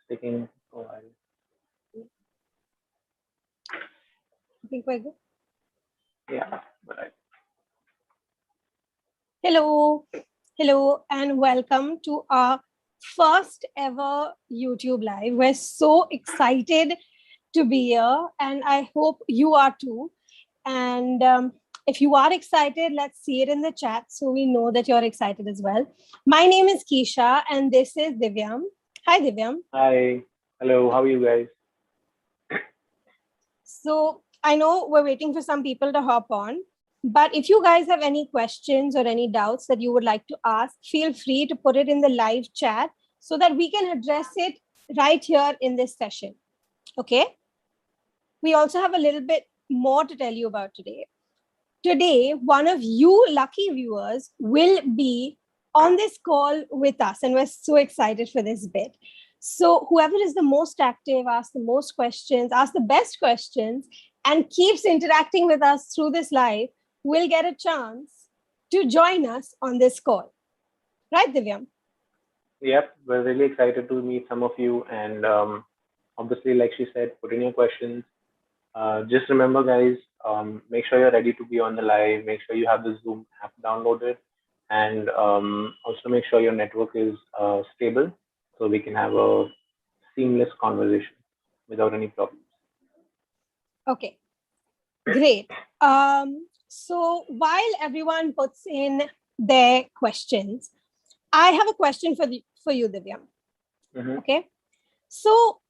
taking a while. I think we're good. Yeah, but Hello, and welcome to our first ever YouTube live. We're so excited to be here, and I hope you are too. And if you are excited, let's see it in the chat so we know that you're excited as well. My name is Keisha, and this is Divyam. Hi, Divyam. hi, hello, how are you guys? So I know we're waiting for some people to hop on, but if you guys have any questions or any doubts that you would like to ask, feel free to put it in the live chat so that we can address it right here in this session. Okay? We also have a little bit more to tell you about today. Today, one of you lucky viewers will be on this call with us, and we're so excited for this bit. So, whoever is the most active, asks the most questions, asks the best questions, and keeps interacting with us through this live will get a chance to join us on this call. Right, Divyam? Yep, we're really excited to meet some of you, and obviously, like she said, put in your questions. Just remember, guys, make sure you're ready to be on the live. Make sure you have the Zoom app downloaded, and also make sure your network is stable so we can have a seamless conversation without any problems. Okay, great. So, while everyone puts in their questions, I have a question for you, Divyam. Mm-hmm. Okay. So,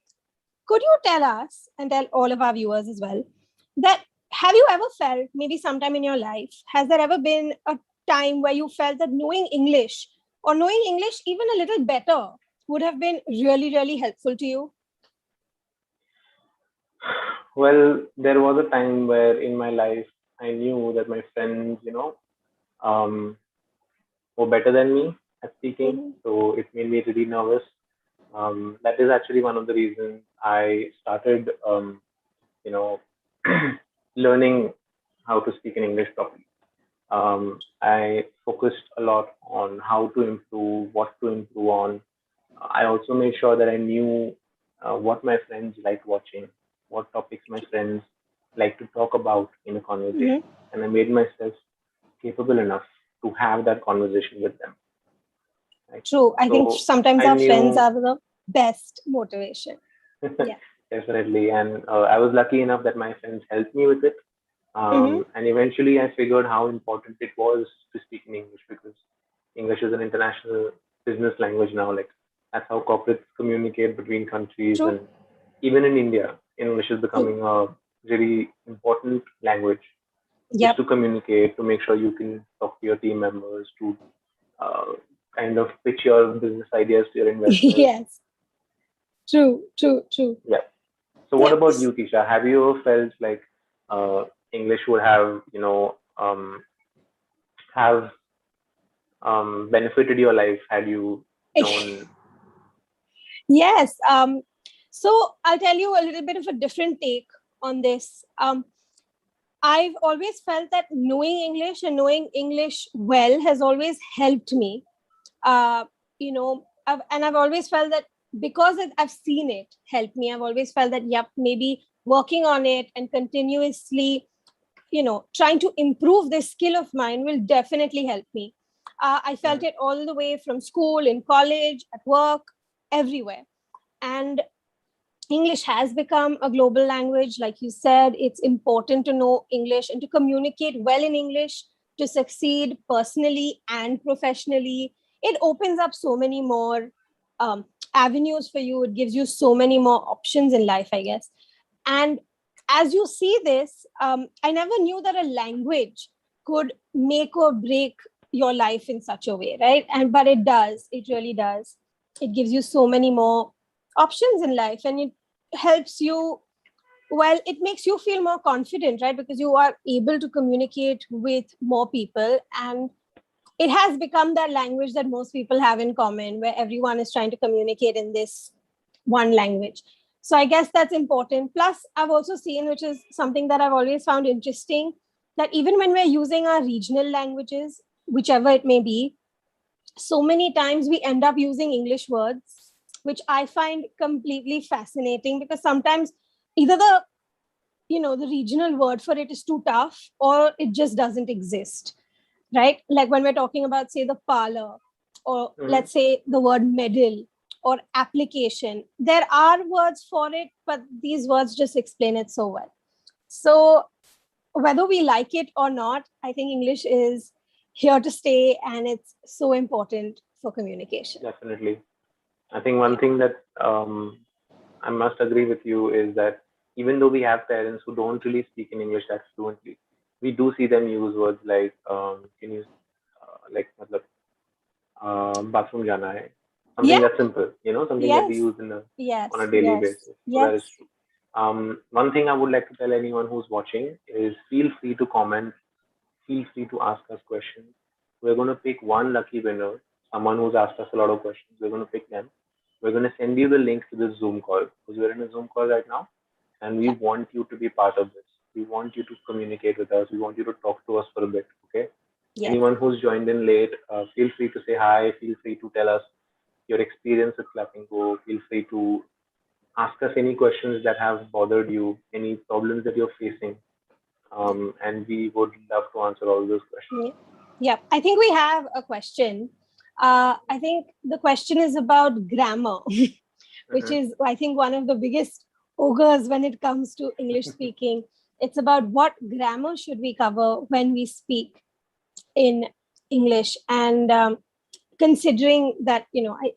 could you tell us and tell all of our viewers as well that have you ever felt, maybe sometime in your life, has there ever been a time where you felt that knowing English or knowing English even a little better would have been really, really helpful to you? Well, there was a time where in my life I knew that my friends, um, were better than me at speaking, Mm-hmm. so it made me really nervous. That is actually one of the reasons I started, you know, learning how to speak in English properly. I focused a lot on how to improve, what to improve on. I also made sure that I knew what my friends liked watching, what topics my friends like to talk about in a conversation, Mm-hmm. and I made myself capable enough to have that conversation with them. Right? True. I think So sometimes I our friends knew are the best motivation. Yeah. definitely, and I was lucky enough that my friends helped me with it. Mm-hmm. And eventually, I figured how important it was to speak in English because English is an international business language now. Like that's how corporates communicate between countries, True. and even in India, English is becoming a really important language just Yep. to communicate, to make sure you can talk to your team members, to uh, kind of pitch your business ideas to your investors. Yes. True. True. True. Yeah. So, what Yep. about you, Kisha? Have you ever felt like English would have, have benefited your life had you known? Yes. So I'll tell you a little bit of a different take on this. I've always felt that knowing English and knowing English well has always helped me. Uh, and I've always felt that because I've seen it help me, I've always felt that, yep, maybe working on it and continuously, trying to improve this skill of mine will definitely help me. I felt Mhm. it all the way from school, in college, at work, everywhere. And English has become a global language. Like you said, it's important to know English and to communicate well in English to succeed personally and professionally. It opens up so many more um, avenues for you. It gives you so many more options in life, I guess. And as you see this, I never knew that a language could make or break your life in such a way, right? But it does. It really does. It gives you so many more options in life, and it helps you, well, it makes you feel more confident, right? Because you are able to communicate with more people, and it has become that language that most people have in common, where everyone is trying to communicate in this one language. So I guess that's important. Plus, I've also seen, which is something that I've always found interesting, that even when we're using our regional languages, whichever it may be, so many times we end up using English words which I find completely fascinating, because sometimes either the regional word for it is too tough, or it just doesn't exist, right? Like when we're talking about, say, the parlor, or Mhm. let's say the word medal or application, there are words for it, but these words just explain it so well. So whether we like it or not, I think English is here to stay, and it's so important for communication. Definitely. I think one Yeah. thing that I must agree with you is that even though we have parents who don't really speak in English that fluently, we do see them use words like can you like matlab, bathroom jana hai, Yeah. something that's simple, something that we Yes. use on Yes. a daily Yes. basis. So that is Yes. true. One thing I would like to tell anyone who's watching is feel free to comment, feel free to ask us questions. We're going to pick one lucky winner, someone who's asked us a lot of questions. We're going to pick them. We're going to send you the link to this Zoom call because we're in a Zoom call right now, and we Yeah. want you to be part of this. We want you to communicate with us. We want you to talk to us for a bit. Okay. Yes. Anyone who's joined in late, feel free to say hi. Feel free to tell us your experience with Clapingo. Feel free to ask us any questions that have bothered you, any problems that you're facing, Yeah. and we would love to answer all those questions. Yeah. Yeah. I think we have a question. I think the question is about grammar, which Mhm. is, I think, one of the biggest ogres when it comes to English speaking. It's about what grammar should we cover when we speak in English. And considering that,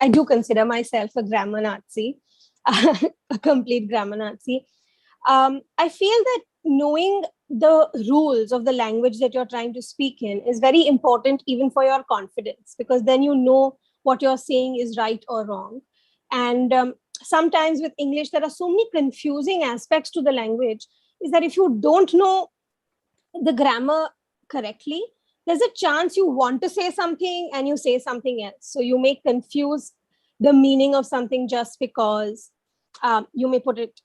I do consider myself a grammar Nazi, a complete grammar Nazi. I feel that knowing the rules of the language that you're trying to speak in is very important, even for your confidence, because then you know what you're saying is right or wrong. And sometimes with English, there are so many confusing aspects to the language, is that if you don't know the grammar correctly, there's a chance you want to say something and you say something else. So you may confuse the meaning of something just because you may put it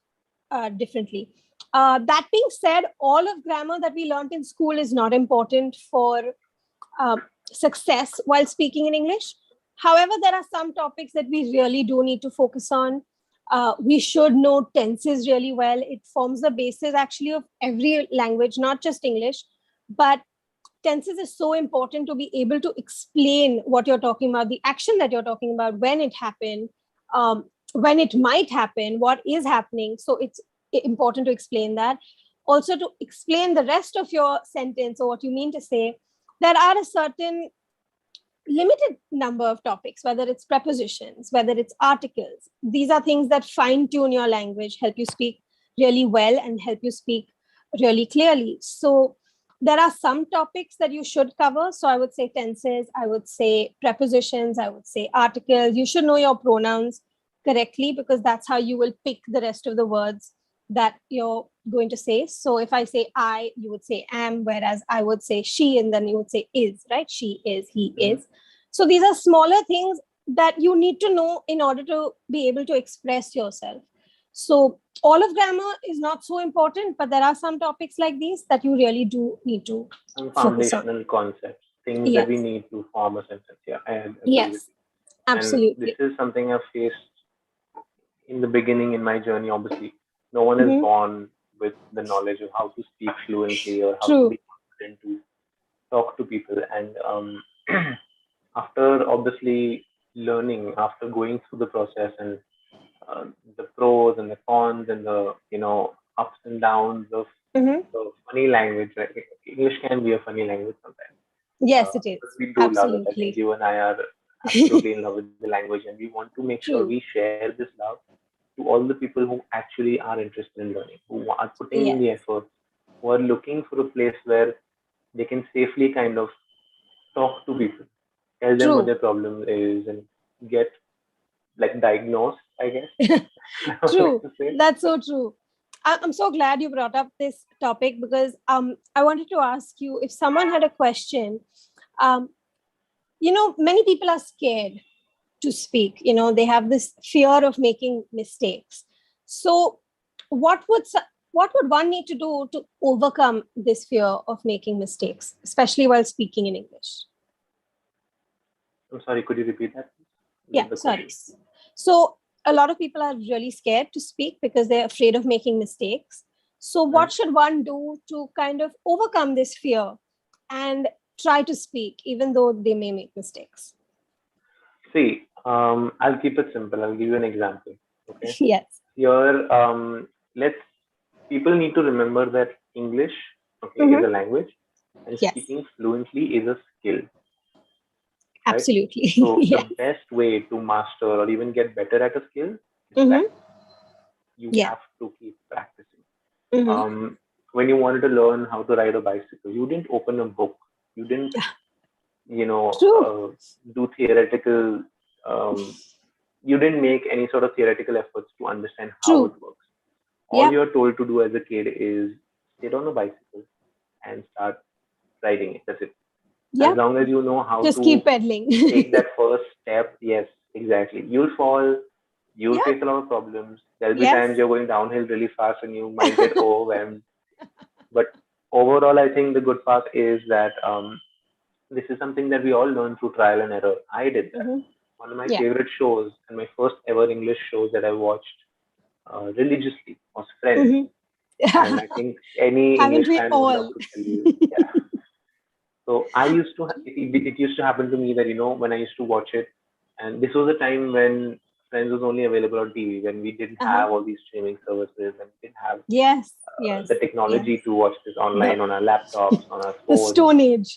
differently. That being said, all of grammar that we learned in school is not important for uh, success while speaking in English. However, there are some topics that we really do need to focus on. We should know tenses really well. It forms the basis actually of every language, not just English. But tenses is so important to be able to explain what you're talking about, the action that you're talking about, when it happened, when it might happen, what is happening. So it's important to explain that. Also, to explain the rest of your sentence or what you mean to say, there are a certain limited number of topics, whether it's prepositions, whether it's articles. These are things that fine tune your language, help you speak really well, and help you speak really clearly. So there are some topics that you should cover. So I would say tenses, I would say prepositions, I would say articles. You should know your pronouns correctly, because that's how you will pick the rest of the words that you're going to say. So if I say I, you would say am, whereas I would say she, and then you would say is, right? She is, he Mhm. is. So these are smaller things that you need to know in order to be able to express yourself. So all of grammar is not so important, but there are some topics like these that you really do need to Some focus on. foundational concepts, things that we Yes. need to form a sentence. Yeah, I agree with Yes. you. And this Absolutely. is something I've faced in the beginning in my journey. Obviously, no one is Mhm. born with the knowledge of how to speak fluently or how to True. be confident to talk to people. And after obviously learning, after going through the process and the pros and the cons and the ups and downs of Mhm. the funny language, right? English can be a funny language sometimes, Yes, it but is. we do love it. I think Absolutely. you and I are absolutely in love with the language, and we want to make sure we True. share this love to all the people who actually are interested in learning, who are putting in Yes. the effort, who are looking for a place where they can safely kind of talk to people, tell them what True. their problem is, and get like diagnosed, I guess. I would like True. to say. That's so true. I'm so glad you brought up this topic, because I wanted to ask you, if someone had a question. Um, Many people are scared to speak. They have this fear of making mistakes. So what would what would one need to do to overcome this fear of making mistakes, especially while speaking in English? I'm sorry, could you repeat that, Yeah, the sorry. question? So a lot of people are really scared to speak because they're afraid of making mistakes. So what should one do to kind of overcome this fear and try to speak, even though they may make mistakes? See, I'll keep it simple. I'll give you an example. Okay. Yes. Here, let's people need to remember that English, okay, is Mm-hmm. a language, and Yes, speaking fluently is a skill, right? absolutely. So the Yes. best way to master or even get better at a skill is Mm-hmm. practice. You Yeah. have to keep practicing. Mm-hmm. Um, when you wanted to learn how to ride a bicycle, you didn't open a book. You didn't, True. do theoretical. Um, you didn't make any sort of theoretical efforts to understand how it True. works. All Yep. you're told to do as a kid is sit on a bicycle and start riding it. That's it. As Yep. long as you know how Just to keep pedaling. take that first step, yes, exactly. You'll fall, you'll Yep. face a lot of problems. There'll be Yes. times you're going downhill really fast and you might get overwhelmed. But overall, I think the good part is that this is something that we all learn through trial and error. I did that. Mm-hmm. One of my Yeah. favorite shows and my first ever English shows that I watched religiously was Friends. Mm-hmm. And I think any Haven't English we fan would love all? to tell you, yeah. So I used to, it used to happen to me that, when I used to watch it, and this was a time when Friends was only available on TV, when we didn't Uh-huh. have all these streaming services, and we didn't have Yes. the Yes. Yes. technology to watch this The online on our laptops, on our the phones. Stone Age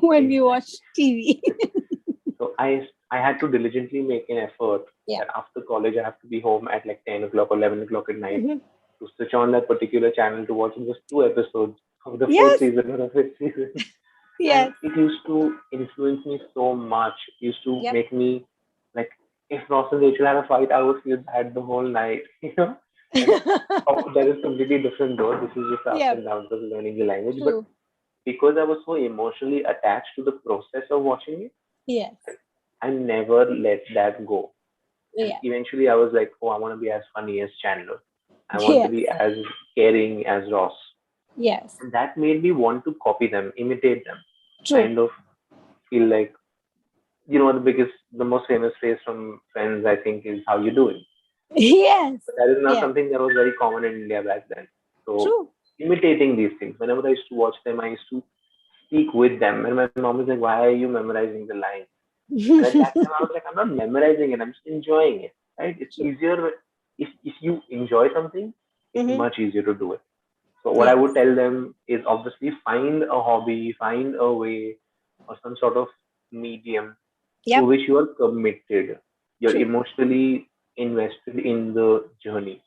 when we watch Exactly. TV. So I had to diligently make an effort Yeah. that after college I have to be home at like 10 o'clock or 11 o'clock at night Mm-hmm. to switch on that particular channel to watch just 2 episodes of the fourth Yes. season or the fifth season. And Yes. it used to influence me so much. It used to Yep. make me like, if Ross and Rachel had a fight, I would feel bad the whole night. And that is completely different though. This is just the ups Yep. and downs of learning the language. But True. because I was so emotionally attached to the process of watching it, Yes. I never let that go. And Yeah. eventually I was like, oh, I want to be as funny as Chandler. I want to Yes. be as caring as Ross. Yes. And that made me want to copy them, imitate them, True. kind of feel like, the most famous phrase from Friends, I think, is how you doing. Yes. But that is not Yeah. something that was very common in India back then. So True. imitating these things, whenever I used to watch them, I used to speak with them. And my mom was like, why are you memorizing the lines? And at that time, I was like, I'm not memorizing it. I'm just enjoying it. Right? It's True. easier if you enjoy something. It's Mm-hmm. much easier to do it. So what I Yes. would tell them is obviously find a hobby, find a way, or some sort of medium to Yep. which you are committed. You're True. emotionally invested in the journey.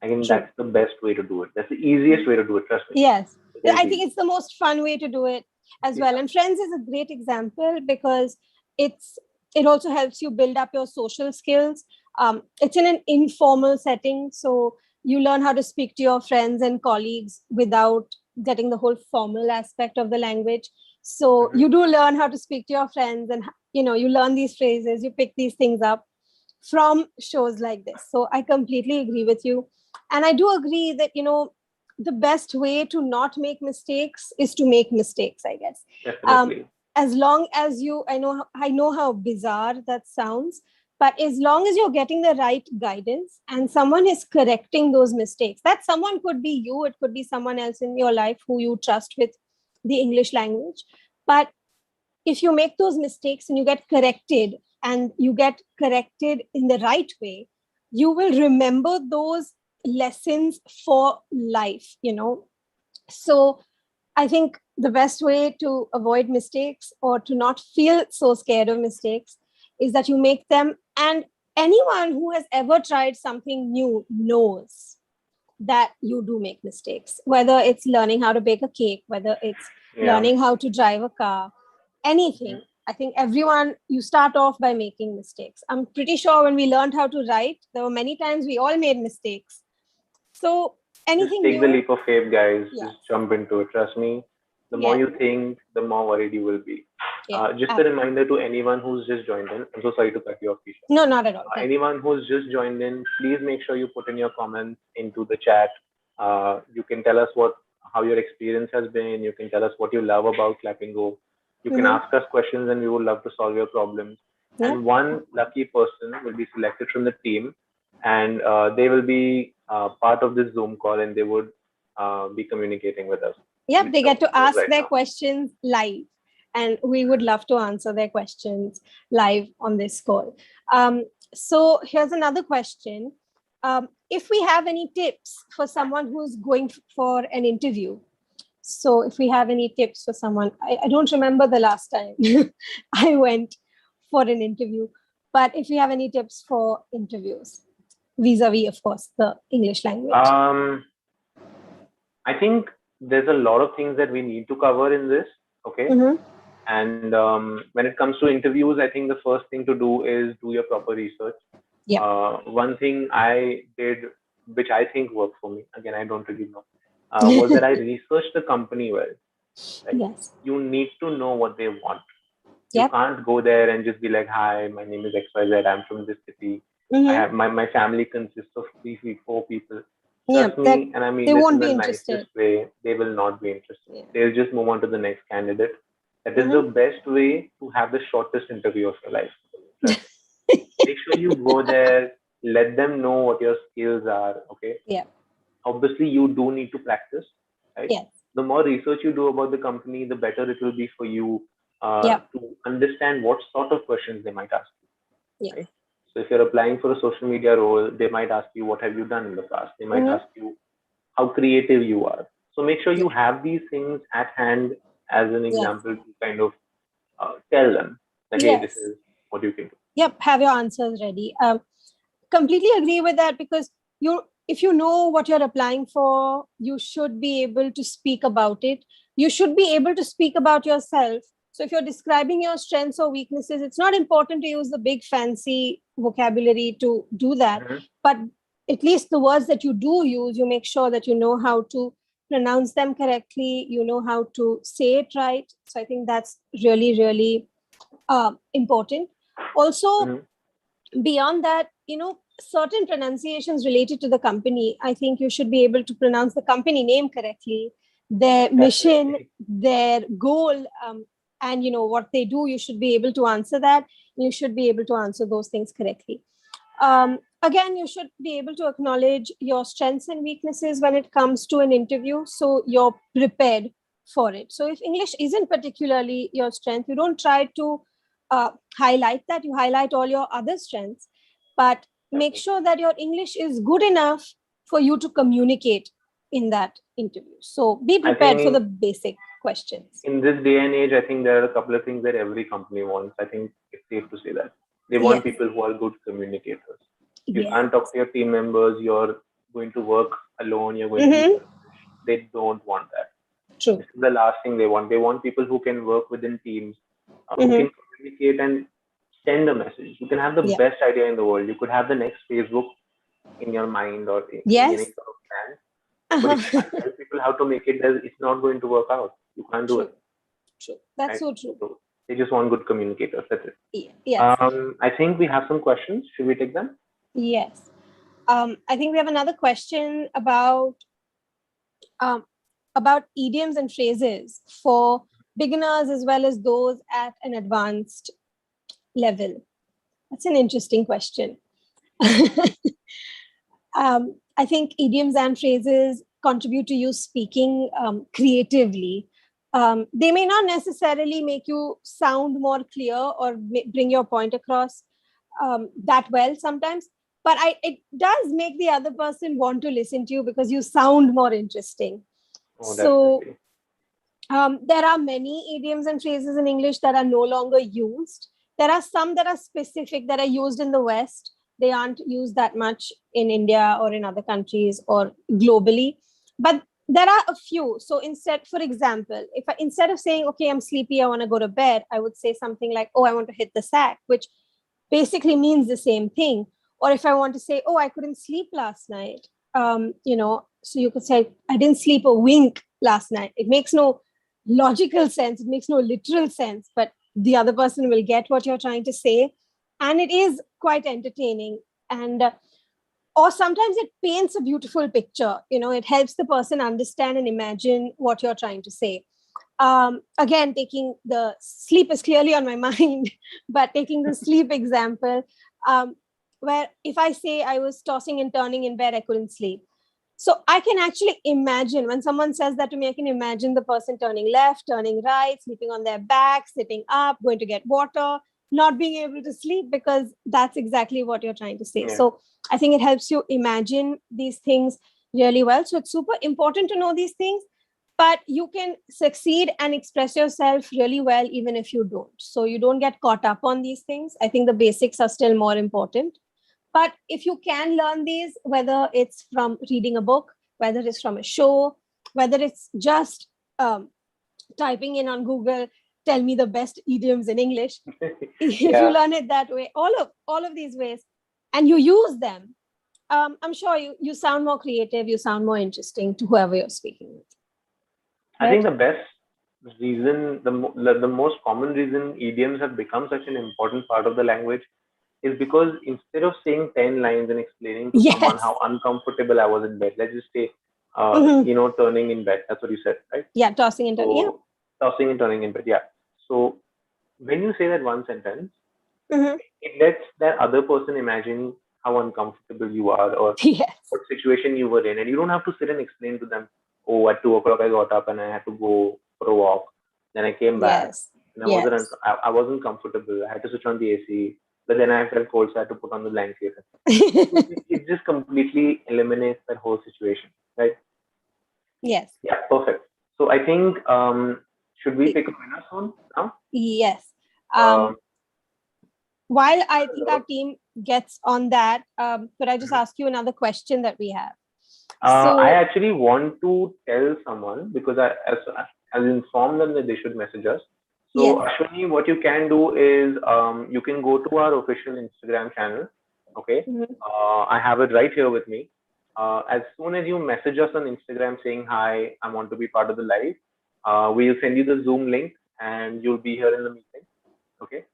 I think True. that's the best way to do it. That's the easiest way to do it. Trust me. Yes. It is I think easy. it's the most fun way to do it as Yeah. well. And Friends is a great example because it's it also helps you build up your social skills. It's in an informal setting, so you learn how to speak to your friends and colleagues without getting the whole formal aspect of the language. So Hmm. you do learn how to speak to your friends, and you learn these phrases, you pick these things up from shows like this. So I completely agree with you. And I do agree that, the best way to not make mistakes is to make mistakes, I guess. Um, Definitely. as long as I know how bizarre that sounds, but as long as you're getting the right guidance and someone is correcting those mistakes, that someone could be you, it could be someone else in your life who you trust with the English language. But if you make those mistakes and you get corrected, and you get corrected in the right way, you will remember those lessons for life. So I think the best way to avoid mistakes or to not feel so scared of mistakes is that you make them. And anyone who has ever tried something new knows that you do make mistakes, whether it's learning how to bake a cake, whether it's Yeah. learning how to drive a car, anything. I think everyone, you start off by making mistakes. I'm pretty sure when we learned how to write, there were many times we all made mistakes. So Just anything take the new, leap of faith, guys. yes, Just jump into it. Trust me. The more yes, you think, the more worried you will be. yeah. Just a reminder to anyone who's just joined in. I'm so sorry to cut you off, Keisha. No, not at all. Anyone who's just joined in, please make sure you put in your comments into the chat. You can tell us how your experience has been. You can tell us what you love about Clapingo. You can Mm-hmm. ask us questions, and we would love to solve your problems. Yep. And one lucky person will be selected from the team. and they will be part of this Zoom call, and they would be communicating with us. Yep, they get to ask Right their now. questions live, and we would love to answer their questions live on this call. So here's another question. If we have any tips for someone who's going for an interview, so if we have any tips for someone, I don't remember the last time I went for an interview, but if we have any tips for interviews, vis-a-vis, of course, the English language. I think there's a lot of things that we need to cover in this. Okay. Mm-hmm. And when it comes to interviews, I think the first thing to do is do your proper research. Yeah. One thing I did, which I think worked for me, again, I don't really know, was that I researched the company well. Right? Yes. You need to know what they want. You Yep. can't go there and just be like, hi, my name is XYZ, I'm from this city. I Mm-hmm. have my family consists of 4 people. Yeah, Trust that me, and I mean they this in won't the be interested. nicest way, they will not be interested. Yeah. They'll just move on to the next candidate. That is the Mm-hmm. best way to have the shortest interview of your life. Trust me. Make sure you go there, let them know what your skills are. Okay. Yeah. Obviously, you do need to practice, right? Yes. The more research you do about the company, the better it will be for you Yeah. to understand what sort of questions they might ask Yeah. you, right? So if you're applying for a social media role, they might ask you, what have you done in the past? They might Mm-hmm. ask you how creative you are. So make sure Yeah. you have these things at hand as an Yes. example to kind of tell them that, hey, this Yes. is what you can do. Yep. Have your answers ready. Completely agree with that, because if you know what you're applying for, you should be able to speak about it. You should be able to speak about yourself. So if you're describing your strengths or weaknesses, it's not important to use the big fancy vocabulary to do that, Mm-hmm. but at least the words that you do use, you make sure that you know how to pronounce them correctly, you know how to say it right. So I think that's really, really important. Also, Mm-hmm. beyond that, certain pronunciations related to the company, I think you should be able to pronounce the company name correctly, their mission, Definitely. their goal, and what they do. You should be able to answer that. You should be able to answer those things correctly. Again, you should be able to acknowledge your strengths and weaknesses when it comes to an interview, so you're prepared for it. So if English isn't particularly your strength, you don't try to highlight that. You highlight all your other strengths, but make Definitely. sure that your English is good enough for you to communicate in that interview. So be I prepared for the think basic questions. in this day and age, I think there are a couple of things that every company wants. I think it's safe to say that they want Yes. people who are good communicators. You Yes. can't talk to your team members. You're going to work alone. You're going to be Mm-hmm. selfish. They don't want that. True. This is the last thing they want. They want people who can work within teams, who Mm-hmm. can communicate and send a message. You can have the Yeah. best idea in the world. You could have the next Facebook in your mind or in any Yes. sort of plan. But if you can't tell people how to make it, it's not going to work out. You can't do it, True. True. That's right? so true. So they just want good communicators. That's it. Yes. I think we have some questions. Should we take them? Yes. I think we have another question um, about idioms and phrases for beginners as well as those at an advanced level. That's an interesting question. I think idioms and phrases contribute to you speaking creatively. They may not necessarily make you sound more clear or bring your point across that well sometimes, but it does make the other person want to listen to you because you sound more interesting. Oh, So definitely. there are many idioms and phrases in English that are no longer used. There are some that are specific that are used in the West. They aren't used that much in India or in other countries or globally. But there are a few. So instead, for example, instead of saying, okay, I'm sleepy, I want to go to bed, I would say something like, oh, I want to hit the sack, which basically means the same thing. Or if I want to say, oh, I couldn't sleep last night, so you could say, I didn't sleep a wink last night. It makes no logical sense. It makes no literal sense, but the other person will get what you're trying to say. And it is quite entertaining. And or sometimes it paints a beautiful picture. It helps the person understand and imagine what you're trying to say. Again, taking the sleep is clearly on my mind, but taking the sleep example, where if I say I was tossing and turning in bed, I couldn't sleep. So I can actually imagine when someone says that to me, I can imagine the person turning left, turning right, sleeping on their back, sitting up, going to get water, not being able to sleep, because that's exactly what you're trying to say. Yeah. So I think it helps you imagine these things really well. So it's super important to know these things, but you can succeed and express yourself really well even if you don't. So you don't get caught up on these things. I think the basics are still more important. But if you can learn these, whether it's from reading a book, whether it's from a show, whether it's just typing in on Google, tell me the best idioms in English. If you Yeah. learn it that way, all of these ways, and you use them, I'm sure you sound more creative, you sound more interesting to whoever you're speaking with. I think Right? the best reason, the most common reason idioms have become such an important part of the language is because instead of saying 10 lines and explaining to someone Yes. how uncomfortable I was in bed, let's just say, Mhm. turning in bed. That's what you said, right? Yeah, tossing and turning. Yeah. So, tossing and turning in bed. Yeah. So, when you say that one sentence, Mhm. it lets that other person imagine how uncomfortable you are or Yes. what situation you were in. And you don't have to sit and explain to them, oh, at 2 o'clock I got up and I had to go for a walk. Then I came back Yes. and Yes. I wasn't comfortable. I had to switch on the AC, but then I felt cold, so I had to put on the blanket. It just completely eliminates that whole situation, right? Yes. Yeah, perfect. So I think, should we pick a winner soon now? Yes. Um, While I a think lot our of team gets on that, could I just Mhm. ask you another question that we have? So, I actually want to tell someone because as informed them that they should message us. So yes. Ashwini, what you can do is you can go to our official Instagram channel. Okay, Mhm. I have it right here with me. As soon as you message us on Instagram saying hi, I want to be part of the live, we'll send you the Zoom link and you'll be here in the meeting. Okay,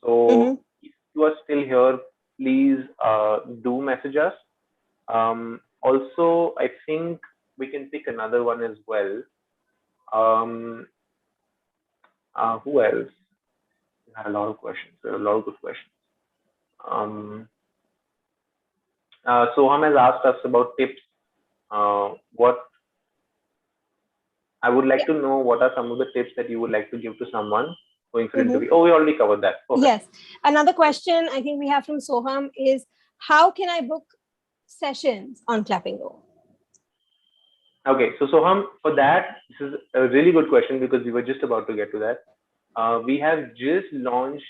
so Mhm. if you are still here, please do message us. Also, I think we can pick another one as well. Um, who else? We had a lot of questions. We had a lot of good questions. Um, Soham has asked us about tips. What I would like Yeah. to know, what are some of the tips that you would like to give to someone going for Mhm. interview? Oh, we already covered that. Perfect. Yes. Another question I think we have from Soham is, how can I book sessions on Clapingo? Okay, so Soham, for that, this is a really good question because we were just about to get to that. We have just launched,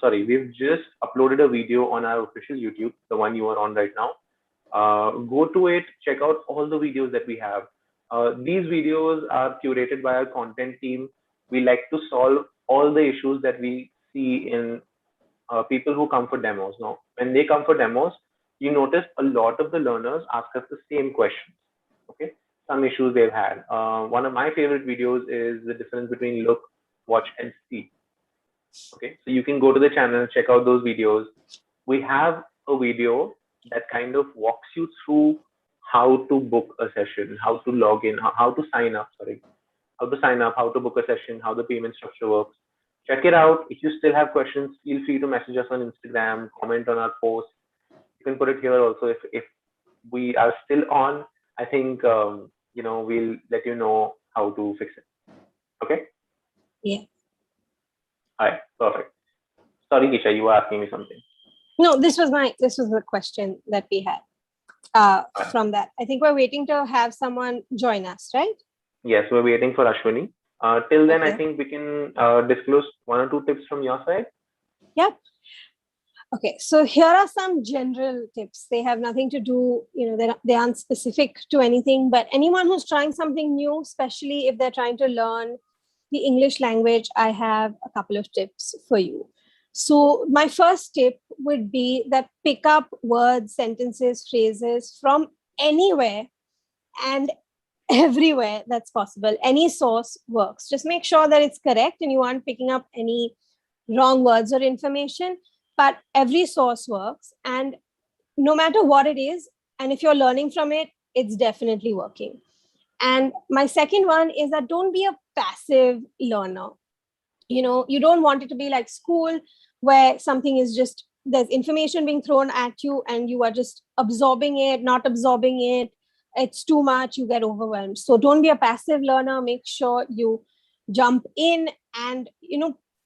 we've just uploaded a video on our official YouTube, the one you are on right now. Go to it, check out all the videos that we have. These videos are curated by our content team. We like to solve all the issues that we see in people who come for demos. Now, when they come for demos, you notice a lot of the learners ask us the same questions. Okay, some issues they've had. One of my favorite videos is the difference between look, watch, and see. Okay, so you can go to the channel, check out those videos. We have a video that kind of walks you through how to book a session, how to log in, how to sign up, sorry, how to sign up, how to book a session, how the payment structure works. Check it out. If you still have questions, feel free to message us on Instagram, comment on our post. You can put it here also if we are still on. I think we'll let you know how to fix it. Okay. Yeah. All right. Perfect. Sorry, Kisha, you were asking me something. No, this was the question that we had All right. from that. I think we're waiting to have someone join us, right? Yes, we're waiting for Ashwini. Till then, I Okay. think we can disclose one or two tips from your side. Yep. Okay, so here are some general tips. They have nothing to do, they aren't specific to anything, but anyone who's trying something new, especially if they're trying to learn the English language, I have a couple of tips for you. So, my first tip would be that pick up words, sentences, phrases from anywhere and everywhere that's possible. Any source works. Just make sure that it's correct and you aren't picking up any wrong words or information, but every source works. And no matter what it is, and if you're learning from it, it's definitely working. And my second one is that don't be a passive learner. You don't want it to be like school where something is just there's information being thrown at you and you are just absorbing it, not absorbing it. It's too much, you get overwhelmed. So don't be a passive learner. Make sure you jump in and,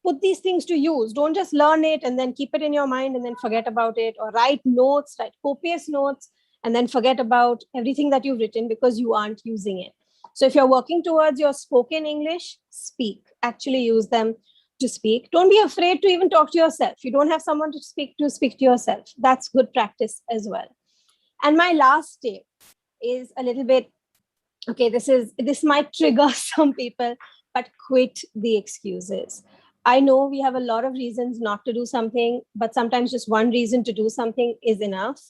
put these things to use. Don't just learn it and then keep it in your mind and then forget about it, or write notes, write copious notes, and then forget about everything that you've written because you aren't using it. So if you're working towards your spoken English, speak. Actually use them to speak. Don't be afraid to even talk to yourself. You don't have someone to speak to yourself. That's good practice as well. And my last tip is a little bit, okay, this might trigger some people, but quit the excuses. I know we have a lot of reasons not to do something, but sometimes just one reason to do something is enough.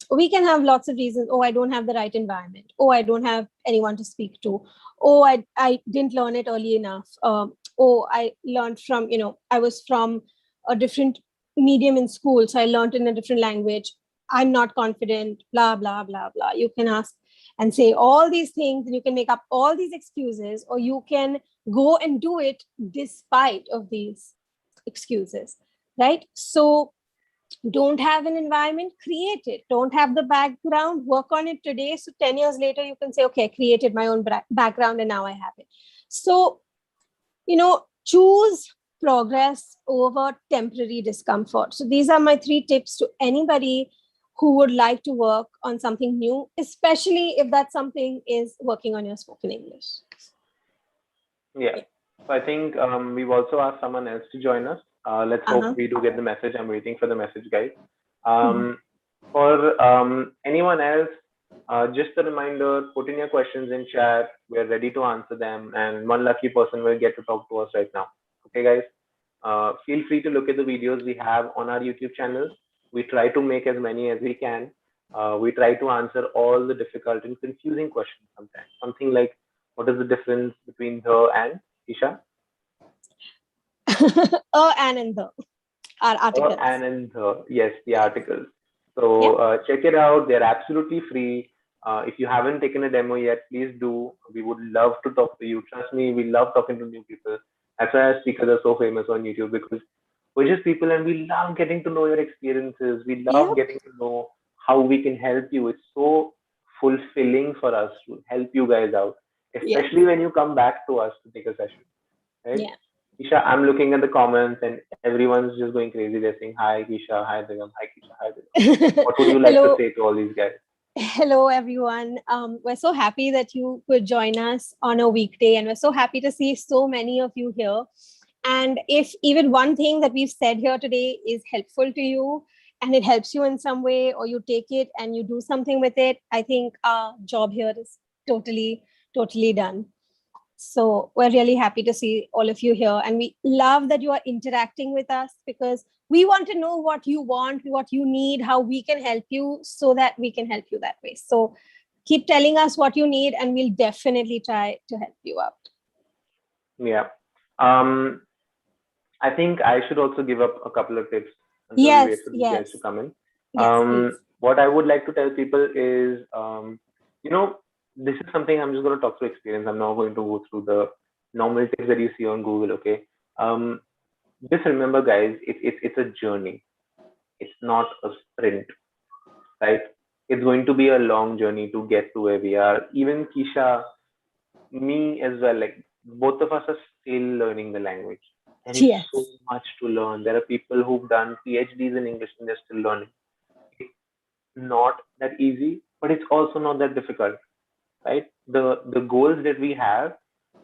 We can have lots of reasons. Oh, I don't have the right environment. Oh, I don't have anyone to speak to. Oh, I didn't learn it early enough. Oh, I learned from, I was from a different medium in school, so I learned in a different language. I'm not confident, blah, blah, blah, blah. You can ask and say all these things, and you can make up all these excuses, or you can go and do it despite of these excuses, right? So don't have an environment, create it. Don't have the background, work on it today, so 10 years later you can say, okay, I created my own background and now I have it. So choose progress over temporary discomfort. So these are my 3 tips to anybody who would like to work on something new, especially if that something is working on your spoken English. Yeah. So I think we've also asked someone else to join us. Let's hope we do get the message. I'm waiting for the message, guys. For anyone else, just a reminder, put in your questions in chat. We're ready to answer them, and one lucky person will get to talk to us right now. Okay, guys? Feel free to look at the videos we have on our YouTube channel. We try to make as many as we can. We try to answer all the difficult and confusing questions sometimes. Something like, what is the difference between the and, Isha? And the are articles. And the, yes, the articles. So check it out. They're absolutely free. If you haven't taken a demo yet, please do. We would love to talk to you. Trust me, we love talking to new people. That's why our speakers are so famous on YouTube, because we're just people and we love getting to know your experiences. We love getting to know how we can help you. It's so fulfilling for us to help you guys out, especially when you come back to us to take a session, right? Yeah. Isha, I'm looking at the comments and everyone's just going crazy. They're saying, hi, Isha, hi, Digam, hi, Isha, hi, Digam. What would you like to say to all these guys? Hello, everyone. We're so happy that you could join us on a weekday, and we're so happy to see so many of you here. And if even one thing that we've said here today is helpful to you and it helps you in some way, or you take it and you do something with it, I think our job here is totally, totally done. So we're really happy to see all of you here. And we love that you are interacting with us, because we want to know what you want, what you need, how we can help you, so that we can help you that way. So keep telling us what you need and we'll definitely try to help you out. Yeah. I think I should also give up a couple of tips until we wait for these guys to come in. What I would like to tell people is, this is something I'm just going to talk through experience. I'm not going to go through the normal tips that you see on Google. Okay. Just remember, guys, it's a journey. It's not a sprint, right? It's going to be a long journey to get to where we are. Even Kisha, me as well, like both of us are still learning the language. There is so much to learn. There are people who've done PhDs in English and they're still learning. It's not that easy, but it's also not that difficult, right? The goals that we have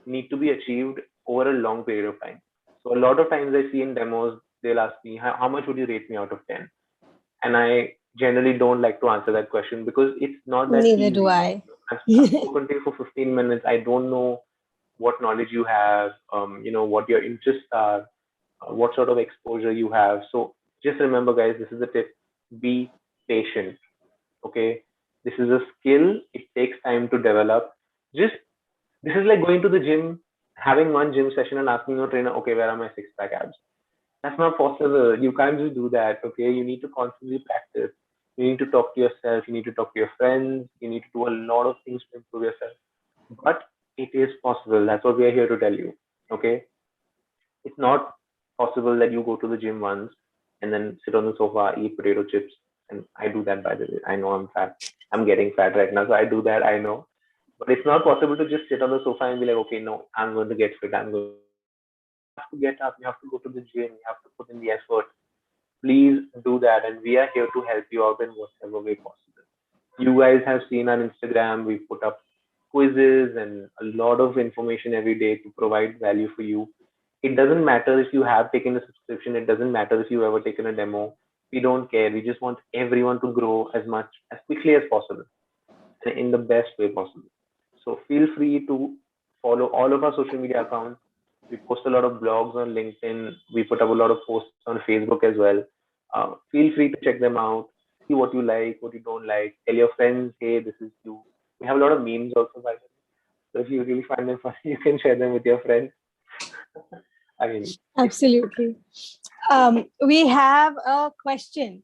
need to be achieved over a long period of time. So a lot of times I see in demos, they'll ask me, how much would you rate me out of 10? And I generally don't like to answer that question because it's not that easy. Neither do I. I've spoken to you for 15 minutes. I don't know what knowledge you have, what your interests are, what sort of exposure you have. So just remember, guys, this is a tip. Be patient. Okay. This is a skill. It takes time to develop. Just, this is like going to the gym, having one gym session and asking your trainer, okay, where are my six pack abs? That's not possible. You can't just do that. Okay. You need to constantly practice. You need to talk to yourself. You need to talk to your friends. You need to do a lot of things to improve yourself. But it is possible. That's what we are here to tell you. Okay. It's not possible that you go to the gym once and then sit on the sofa, eat potato chips. And I do that, by the way. I know I'm fat. I'm getting fat right now, so I do that. I know, but it's not possible to just sit on the sofa and be like, okay, no, I'm going to get fit. I'm going to get fit. You have to get up. You have to go to the gym. You have to put in the effort. Please do that, and we are here to help you out in whatever way possible. You guys have seen on Instagram, we put up quizzes and a lot of information every day to provide value for you. It doesn't matter if you have taken a subscription, it doesn't matter if you've ever taken a demo. We don't care. We just want everyone to grow as much as quickly as possible and in the best way possible. So feel free to follow all of our social media accounts. We post a lot of blogs on LinkedIn. We put up a lot of posts on Facebook as well. Feel free to check them out. See what you like, what you don't like. Tell your friends, hey, this is you. We have a lot of memes also, by the way. So if you really find them funny, you can share them with your friends. I mean, Absolutely. We have a question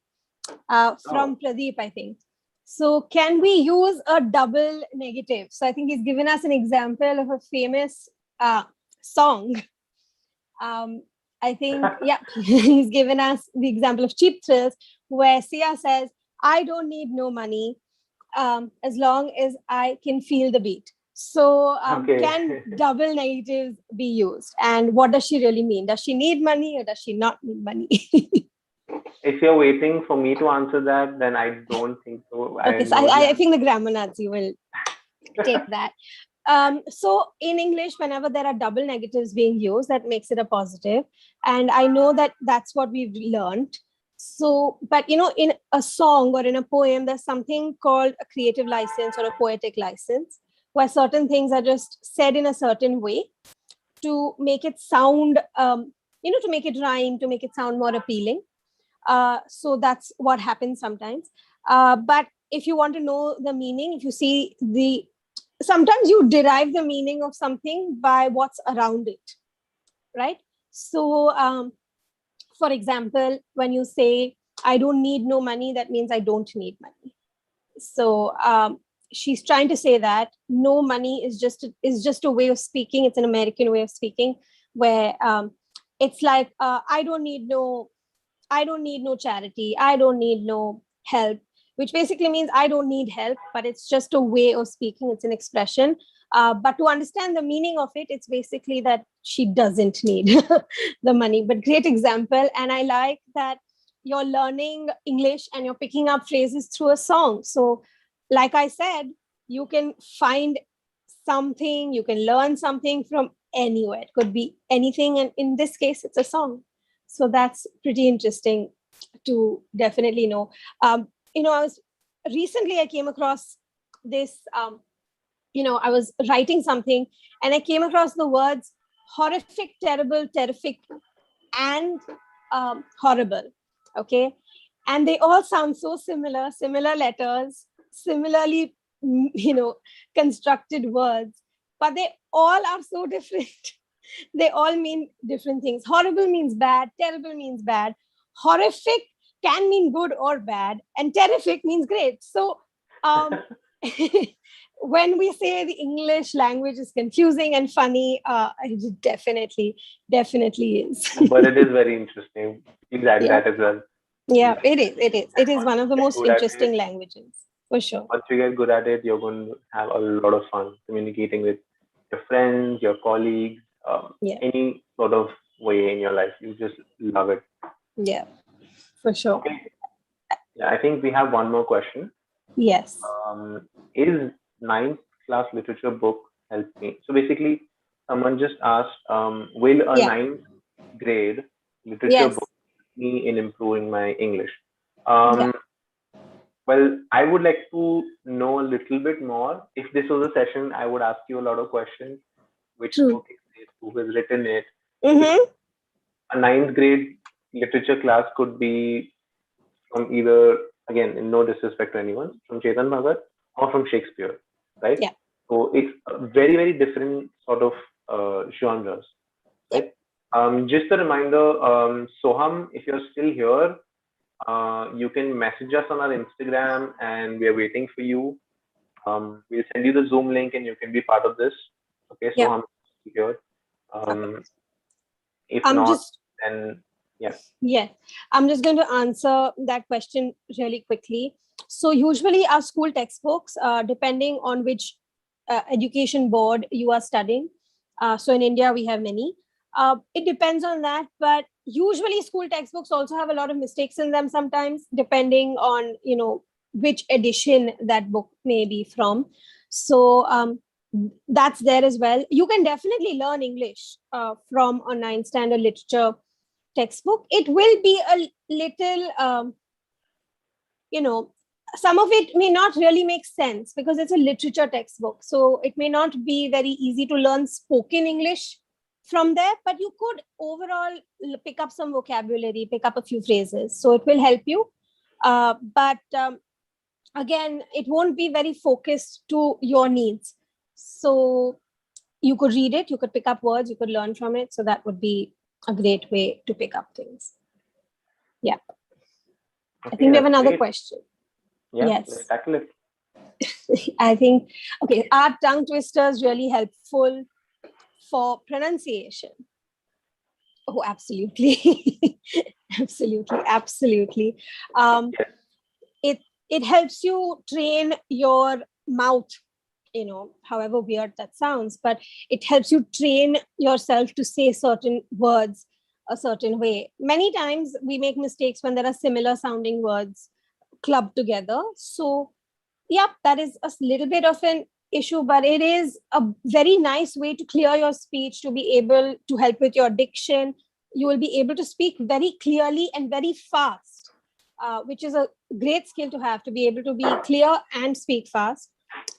oh, from Pradeep, I think. So, can we use a double negative? So, I think he's given us an example of a famous song. I think, yeah, he's given us the example of Cheap Thrills, where Sia says, I don't need no money as long as I can feel the beat. So, okay. can double negatives be used? And what does she really mean? Does she need money or does she not need money? If you're waiting for me to answer that, then I don't think so. I Okay, so know the I answer. think the grammar Nazi will take that. So in English, whenever there are double negatives being used, that makes it a positive. And I know that that's what we've learned. So, but in a song or in a poem, there's something called a creative license or a poetic license, where certain things are just said in a certain way to make it sound, to make it rhyme, to make it sound more appealing. So that's what happens sometimes. But if you want to know the meaning, if you see sometimes you derive the meaning of something by what's around it, right? So, for example, when you say, I don't need no money, that means I don't need money. So, she's trying to say that no money is just a way of speaking. It's an American way of speaking where it's like, I don't need no charity. I don't need no help, which basically means I don't need help, but it's just a way of speaking. It's an expression. But to understand the meaning of it, it's basically that she doesn't need the money. But great example. And I like that you're learning English and you're picking up phrases through a song. So, like I said, you can find something, you can learn something from anywhere. It could be anything. And in this case, it's a song. So that's pretty interesting to definitely know. I came across this. I was writing something, and I came across the words horrific, terrible, terrific, and horrible. Okay, and they all sound so similar letters, similarly, constructed words, but they all are so different. They all mean different things. Horrible means bad, terrible means bad, horrific can mean good or bad, and terrific means great. So, um, when we say the English language is confusing and funny, it definitely is. But it is very interesting. Please add Yeah, that as well. yeah, Once it is. It is. It is one of the you get most good at it, interesting languages, for sure. once you get good at it, you're going to have a lot of fun communicating with your friends, your colleagues, Yeah, any sort of way in your life. You just love it. yeah, for sure. Okay. Yeah, I think we have one more question. Yes, Is ninth class literature book help me? So basically, someone just asked, will a yeah, ninth grade literature yes, book help me in improving my English? yeah, Um, well, I would like to know a little bit more. If this was a session, I would ask you a lot of questions. Which true. book is it? Who has written it? Because Mm-hmm. a ninth grade literature class could be from either, again, in no disrespect to anyone, from Chetan Bhagat or from Shakespeare, right? Yeah, So it's a very, very different sort of genres, yeah, right? Just a reminder, Soham, if you're still here, you can message us on our Instagram and we are waiting for you. We'll send you the Zoom link and you can be part of this. Okay, yeah. Soham, here. Okay. Um, if I'm not, just then Yeah. Yes, I'm just going to answer that question really quickly. So, usually, our school textbooks, depending on which education board you are studying. So, in India, we have many. It depends on that, but usually, school textbooks also have a lot of mistakes in them sometimes, depending on which edition that book may be from. So, that's there as well. You can definitely learn English from a ninth standard literature textbook. It will be a little, you know, some of it may not really make sense because it's a literature textbook. So it may not be very easy to learn spoken English from there, but you could overall pick up some vocabulary, pick up a few phrases. So it will help you. But again, it won't be very focused to your needs. So you could read it, you could pick up words, you could learn from it. So that would be a great way to pick up things. Yeah. I Okay, think we have that's another great. question. Yeah, let's Yes. tackle it. I think, okay, are tongue twisters really helpful for pronunciation? Oh, absolutely. Absolutely. Absolutely. Um, Yes. it helps you train your mouth, however weird that sounds, but it helps you train yourself to say certain words a certain way. Many times we make mistakes when there are similar sounding words clubbed together. So, yep, that is a little bit of an issue, but it is a very nice way to clear your speech, to be able to help with your diction. You will be able to speak very clearly and very fast, which is a great skill to have, to be able to be clear and speak fast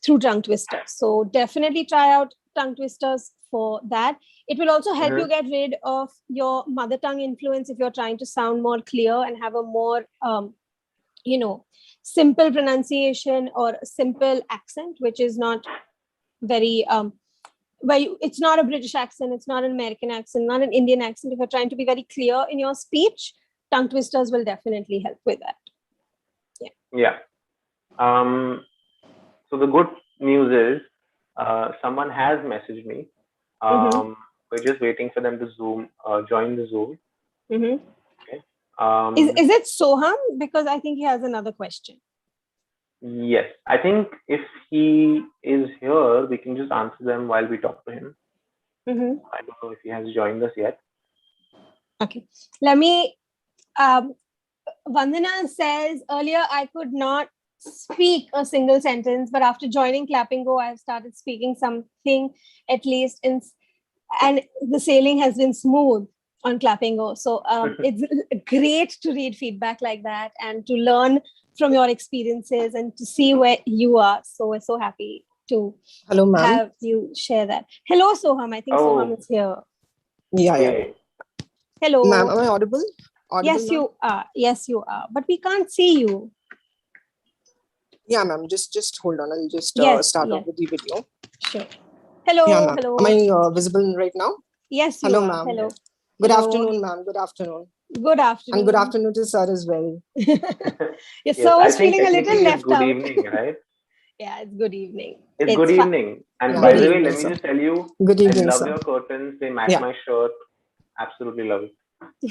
through tongue twisters. So definitely try out tongue twisters for that. It will also help you Mm-hmm. get rid of your mother tongue influence if you're trying to sound more clear and have a more simple pronunciation or simple accent, which is not very it's not a British accent, it's not an American accent, not an Indian accent. If you're trying to be very clear in your speech, tongue twisters will definitely help with that. Yeah. Um, so the good news is, someone has messaged me. Mm-hmm. We're just waiting for them to join the Zoom. Mm-hmm. Okay. Is it Soham? Because I think he has another question. Yes, I think if he is here, we can just answer them while we talk to him. Mm-hmm. I don't know if he has joined us yet. Okay. Let me. Vandana says earlier I could not speak a single sentence, but after joining Clapingo, I've started speaking something at least, and the sailing has been smooth on Clapingo. So it's great to read feedback like that and to learn from your experiences and to see where you are. So we're so happy to Hello, ma'am. have you share that. Hello, Soham. I think Soham Oh, is here. Yeah. okay. Ma'am, Hello. am I audible? Audible, Yes, ma'am? you are. Yes, you are. But we can't see you. Yeah, ma'am. Just hold on. I'll just Yes, start off yes, with the video. sure. Yeah, Hello, ma'am. Am hello. I visible right now? Yes, you Hello, are. ma'am. Hello, Good hello. afternoon, ma'am. Good afternoon. Good And good afternoon. afternoon to sir as well. Yes, Yes, sir I was think feeling a little technically it's left good out. evening, right? Yeah, it's good evening. It's good It's fun. evening. And Yeah, by good Good the way, evening, let evening. me sir. just tell you, Good I evening, love sir. your curtains. They match Yeah. my shirt. Absolutely love it.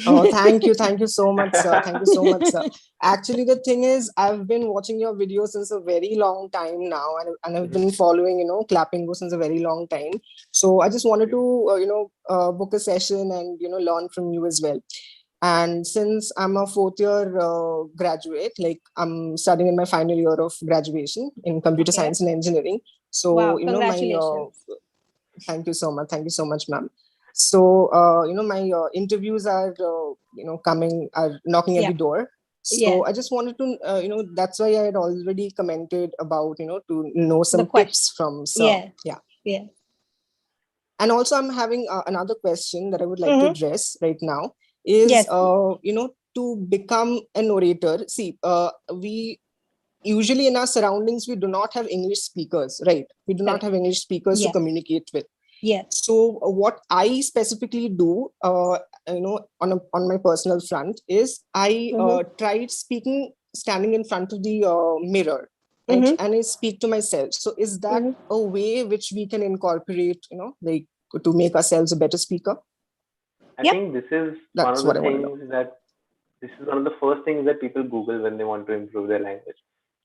Oh, thank you. Thank you so much, sir. Thank you so much, sir. Actually, the thing is, I've been watching your videos since a very long time now, and I've been following, Clappingo since a very long time. So I just wanted to, book a session and, learn from you as well. And since I'm a fourth year graduate, like I'm studying in my final year of graduation in computer Okay. science and engineering. So, Wow, congratulations. thank you so much. Thank you so much, ma'am. So, my interviews are, are knocking at Yeah, the door. yeah. So I just wanted to, that's why I had already commented about, to know The some question. tips from sir. Yeah, Yeah. yeah. And also I'm having another question that I would like to Mm-hmm. address right now is, Yes, please. to become an orator. See, we usually in our surroundings, we do not have English speakers, right? We do not Correct. have English speakers to Yes, communicate with. yes. So what I specifically do, on my personal front is I Mm-hmm. tried speaking standing in front of the mirror, Mm-hmm. and I speak to myself. So is that Mm-hmm. a way which we can incorporate, like to make ourselves a better speaker? I Yep. think this is one That's of what the I want to know. things that this is one of the first things that people Google when they want to improve their language.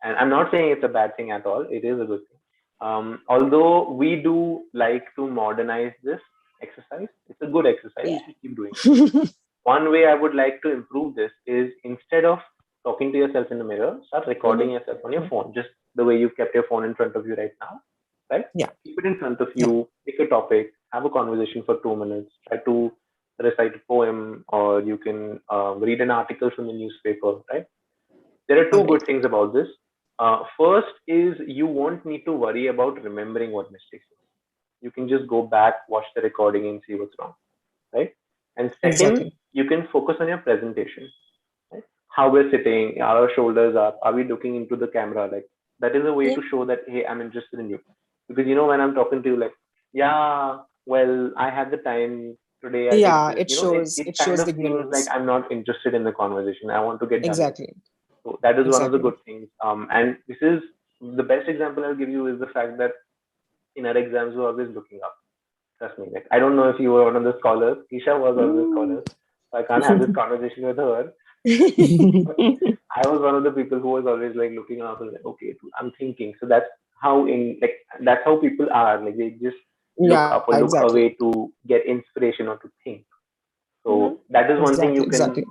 And I'm not saying it's a bad thing at all. It is a good thing. Although we do like to modernize this exercise, it's a good exercise. Yeah. You should keep doing it. One way I would like to improve this is instead of talking to yourself in the mirror, start recording yourself on your phone, just the way you've kept your phone in front of you right now, right? Yeah. Keep it in front of Yeah. you, pick a topic, have a conversation for 2 minutes, try to recite a poem, or you can read an article from the newspaper, right? There are All two right. good things about this. First is you won't need to worry about remembering what mistakes you made. You can just go back, watch the recording, and see what's wrong, right? And second, Exactly. you can focus on your presentation, right? How we're sitting, are our shoulders up, are we looking into the camera? Like that is a way Yeah. to show that hey, I'm interested in you. Because when I'm talking to you, like, yeah, well, I had the time today, I did Yeah, this. it It, shows it it kind shows of seems like ignorance. I'm not interested in the conversation. I want to get done with it. Exactly. So that is one of the Exactly. good things. And this is the best example I'll give you is the fact that in our exams we're always looking up. Trust me. Like I don't know if you were one of the scholars. Isha was one of the Mm. scholars. So I can't have this conversation with her. But I was one of the people who was always like looking up and like, okay, I'm thinking. So that's how people are. Like they just look Yeah, up or look exactly. away to get inspiration or to think. Mhm. So that is one thing Exactly. you can Exactly.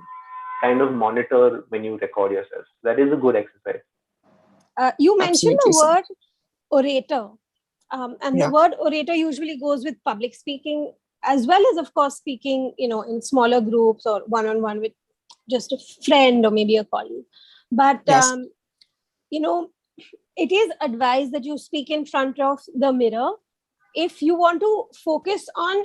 kind of monitor when you record yourself. That is a good exercise. You mentioned Absolutely, the sir. word orator. And the Yeah. word orator usually goes with public speaking as well as, of course, speaking, in smaller groups or one-on-one with just a friend or maybe a colleague. But, Yes. you know, it is advised that you speak in front of the mirror if you want to focus on,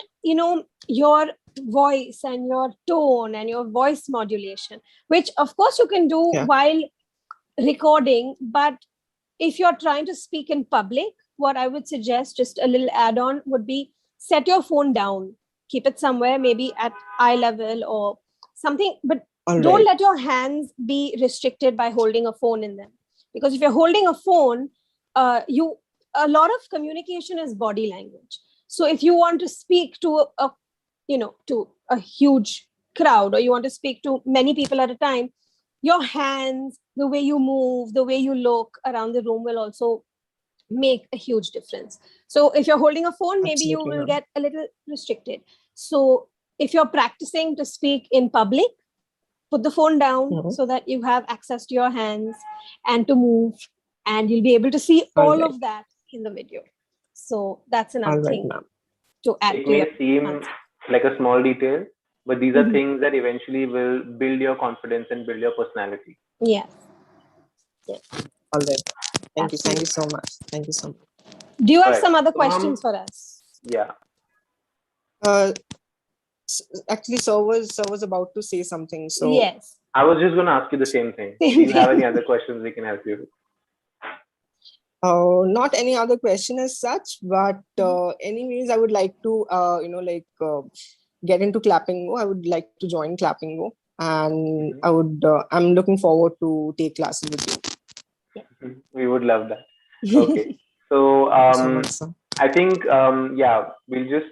your voice and your tone and your voice modulation, which of course you can do Yeah. while recording. But if you're trying to speak in public, what I would suggest, just a little add on, would be set your phone down, keep it somewhere, maybe at eye level or something, but All don't right. let your hands be restricted by holding a phone in them. Because if you're holding a phone, you a lot of communication is body language. So if you want to speak to a huge crowd, or you want to speak to many people at a time, your hands, the way you move, the way you look around the room will also make a huge difference. So if you're holding a phone, maybe you Absolutely, will ma'am. get a little restricted. So if you're practicing to speak in public, put the phone down Mhm. so that you have access to your hands and to move, and you'll be able to see All all right. of that in the video. So that's All another right, thing ma'am. to add It to your may seem answer. like a small detail, but these are Mhm. things that eventually will build your confidence and build your personality. Yes, yes, All right. Thank you. Thank you absolutely. so much. Thank you so much. Do you All have right. some other So, questions for us? yeah, Uh, Actually, sir was about to say something. So, Yes. I was just going to ask you the same thing. Do Same you have any thing. other questions we can help you with? not any other question as such, but anyways, I would like to, get into Clapingo. I would like to join Clapingo, and Mhm. I'm looking forward to take classes with you. We would love that. Okay. So, Thank you so much, sir. I think, yeah, we'll just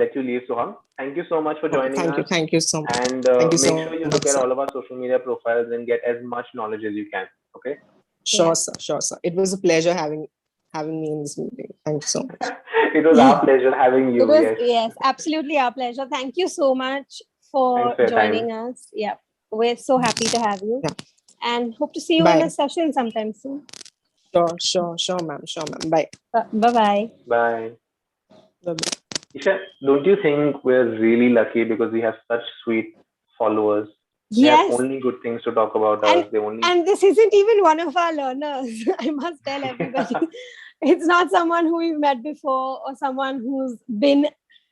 let you leave, Soham. Thank you so much for Okay, joining us. thank you so much. And Thank you make so sure you much, look at sir. all of our social media profiles and get as much knowledge as you can. Okay. Sure, sir. Sure, sir. It was a pleasure having me in this meeting. Thank you so much. It was our pleasure having It you. was, Yes. yes, absolutely our pleasure. Thank you so much Thanks for for your time. joining us. Yeah, we're so happy to have you, Yeah. and hope to see you in a Bye. session sometime soon. Sure, ma'am. Sure, ma'am. Bye. Bye bye. Bye. Bye. Isha, don't you think we're really lucky because we have such sweet followers? They have Yes, only good things to talk about and us. They only. and this isn't even one of our learners. I must tell everybody, it's not someone who we've met before or someone who's been,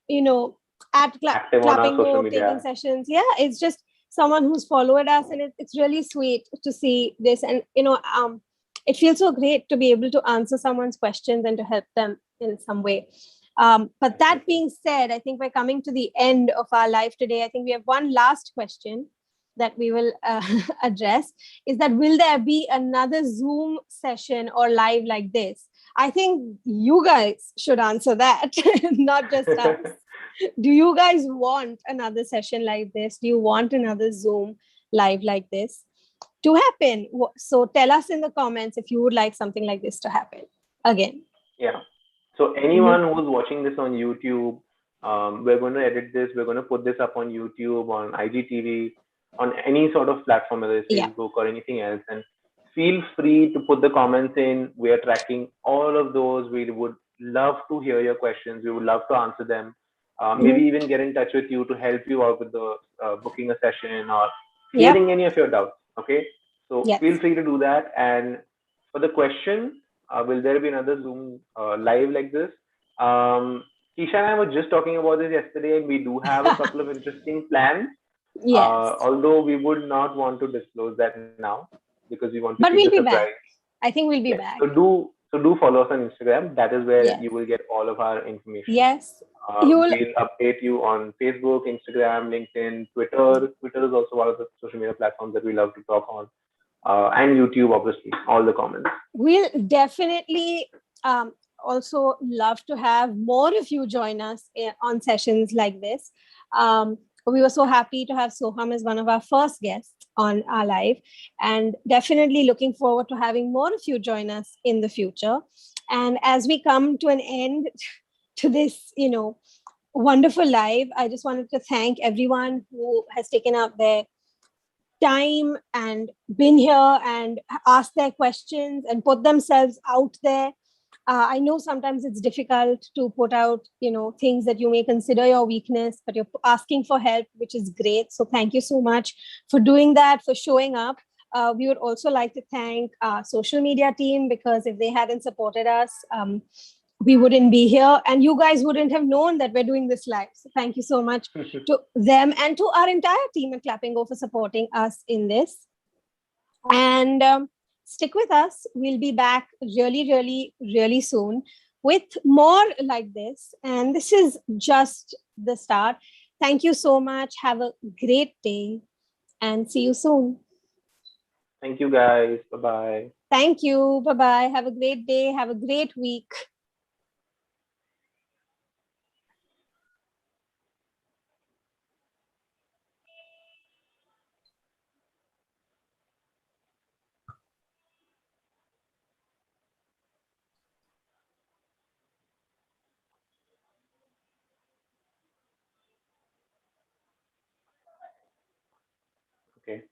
you know, at Active on our social Clappingo taking media. sessions. Yeah, it's just someone who's followed us, and it's really sweet to see this. And it feels so great to be able to answer someone's questions and to help them in some way. But that being said, I think we're coming to the end of our live today. I think we have one last question that we will address, is that will there be another Zoom session or live like this? I think you guys should answer that, not just us. Do you guys want another session like this? Do you want another Zoom live like this to happen? So tell us in the comments if you would like something like this to happen again. Yeah. So anyone who's watching this on YouTube, we're going to edit this. We're going to put this up on YouTube, on IGTV, on any sort of platform, whether it's Yeah. Facebook or anything else. And feel free to put the comments in. We are tracking all of those. We would love to hear your questions. We would love to answer them. Maybe even get in touch with you to help you out with the booking a session or Yep. clearing any of your doubts. Okay. So Yes. feel free to do that. And for the question, will there be another Zoom live like this? Keisha and I were just talking about this yesterday, and we do have a couple of interesting plans. Yes. Although we would not want to disclose that now because we want to But keep the we'll be surprise. back. I think we'll be Yes. back. So do follow us on Instagram. That is where Yes. you will get all of our information. Yes. You'll We'll update you on Facebook, Instagram, LinkedIn, Twitter. Twitter is also one of the social media platforms that we love to talk on. And YouTube, obviously, all the comments. We'll definitely also love to have more of you join us on sessions like this. We were so happy to have Soham as one of our first guests on our live, and definitely looking forward to having more of you join us in the future. And as we come to an end to this, wonderful live, I just wanted to thank everyone who has taken out their time and been here and asked their questions and put themselves out there. I know sometimes it's difficult to put out, things that you may consider your weakness, but you're asking for help, which is great. So thank you so much for doing that, for showing up. We would also like to thank our social media team, because if they hadn't supported us, we wouldn't be here, and you guys wouldn't have known that we're doing this live. So thank you so much to them and to our entire team at Clapingo for supporting us in this. And stick with us. We'll be back really, really, really soon with more like this. And this is just the start. Thank you so much. Have a great day and see you soon. Thank you, guys. Bye-bye. Thank you. Bye-bye. Have a great day. Have a great week. Okay.